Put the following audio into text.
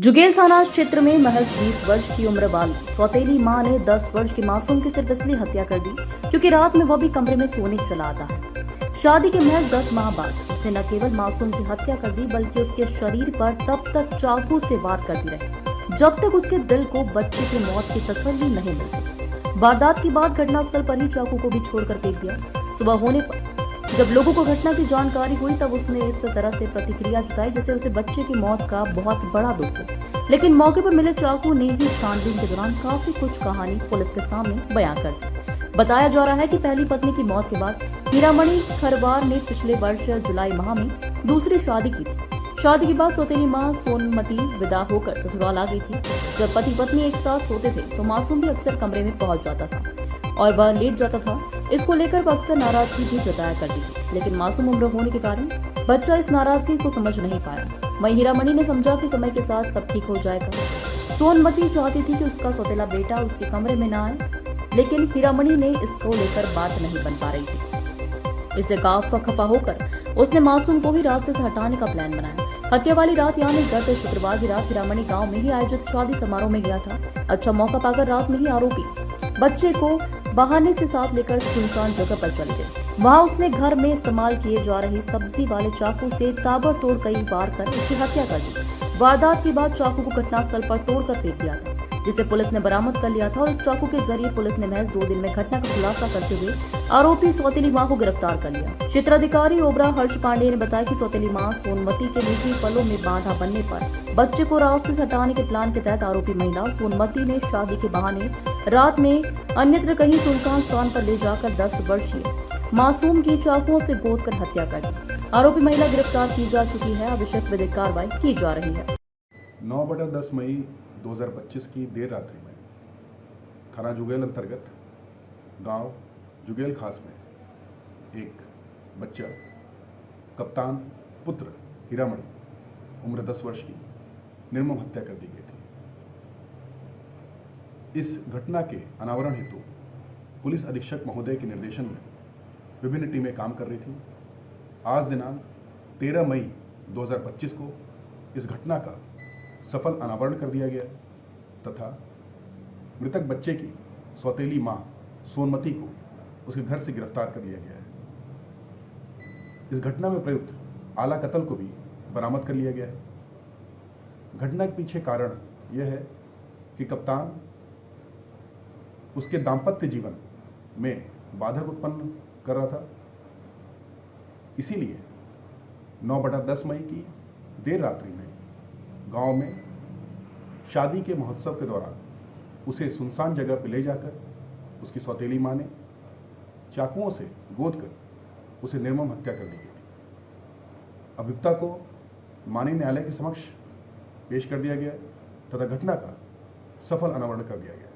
जुगेल थाना क्षेत्र में महज 20 वर्ष की उम्र वाली सौतेली मां ने 10 वर्ष की मासूम की सिर्फ इसलिए हत्या कर दी क्योंकि रात में वह भी कमरे में सोने चला आता है। शादी के महज 10 माह बाद उसने न केवल मासूम की हत्या कर दी बल्कि उसके शरीर पर तब तक चाकू से वार करती रही जब तक उसके दिल को बच्चे की मौत की तसल्ली नहीं मिलती। वारदात के बाद घटनास्थल पर ही चाकू को भी छोड़कर फेंक दिया। सुबह होने पर जब लोगों को घटना की जानकारी हुई तब उसने इस तरह से प्रतिक्रिया जताई जैसे उसे बच्चे की मौत का बहुत बड़ा दुख हो। लेकिन मौके पर मिले चाकू ने ही छानबीन के दौरान काफी कुछ कहानी पुलिस के सामने बयां कर दी। बताया जा रहा है कि पहली पत्नी की मौत के बाद हीरामणि खरवार ने पिछले वर्ष जुलाई माह में दूसरी शादी की थी। शादी के बाद सौतेली मां सोनमती विदा होकर ससुराल आ गई थी। जब पति पत्नी एक साथ सोते थे तो मासूम भी अक्सर कमरे में पहुंच जाता था और वह लेट जाता था। इसको लेकर वह अक्सर नाराजगी भी जताया करती थी, लेकिन मासूम उम्र होने के कारण बच्चा इस नाराजगी को समझ नहीं पाया। वहीं हीरामणि ने समझा कि समय के साथ सब ठीक हो जाएगा। सोनमती चाहती थी कि उसका सौतेला बेटा उसके कमरे में न आए, लेकिन हीरामणि ने इसको लेकर बात नहीं बन पा रही थी। इससे काफी खफा होकर उसने मासूम को ही रास्ते से हटाने का प्लान बनाया। हत्या वाली रात यानी गत शुक्रवार की रात हीरामणि गांव में ही आयोजित शादी समारोह में गया था। अच्छा मौका पाकर रात में ही आरोपी बच्चे को बहाने से साथ लेकर सुनसान जगह पर चले गए। वहां उसने घर में इस्तेमाल किए जा रही सब्जी वाले चाकू से ताबड़तोड़ कई वार कर उसकी हत्या कर दी। वारदात के बाद चाकू को घटनास्थल पर तोड़कर फेंक दिया था, जिसे पुलिस ने बरामद कर लिया था और इस चाकू के जरिए पुलिस ने महज 2 दिन में घटना का खुलासा करते हुए आरोपी सौतेली मां को गिरफ्तार कर लिया। क्षेत्राधिकारी ओबरा हर्ष पांडे ने बताया कि सौतेली मां सोनमती के निजी पलों में बाधा बनने पर बच्चे को रास्ते से हटाने के प्लान के तहत आरोपी महिला सोनमती ने शादी के बहाने रात में अन्यत्र कहीं सुनसान स्थान पर ले जाकर 10 वर्षीय मासूम की चाकुओं से गोद कर हत्या कर दी। आरोपी महिला गिरफ्तार की जा चुकी है। आवश्यक विधिक कार्रवाई की जा रही है। 9/10 मई 2025 की देर रात्रि में थाना जुगेल अंतर्गत गांव जुगेल खास में एक बच्चा कप्तान पुत्र हीरामणि उम्र 10 वर्ष की निर्मम हत्या कर दी गई थी। इस घटना के अनावरण हेतु पुलिस अधीक्षक महोदय के निर्देशन में विभिन्न टीमें काम कर रही थी। आज दिनांक 13 मई 2025 को इस घटना का सफल अनावरण कर दिया गया तथा मृतक बच्चे की सौतेली मां सोनमती को उसके घर से गिरफ्तार कर लिया गया है। इस घटना में प्रयुक्त आला कत्ल को भी बरामद कर लिया गया है। घटना के पीछे कारण यह है कि कप्तान उसके दाम्पत्य जीवन में बाधक उत्पन्न कर रहा था। इसीलिए 9/10 मई की देर रात्रि में गांव में शादी के महोत्सव के दौरान उसे सुनसान जगह पर ले जाकर उसकी सौतेली मां ने चाकुओं से गोद कर उसे निर्मम हत्या कर दी गई थी। अभियुक्ता को माननीय न्यायालय के समक्ष पेश कर दिया गया तथा घटना का सफल अनावरण कर दिया गया।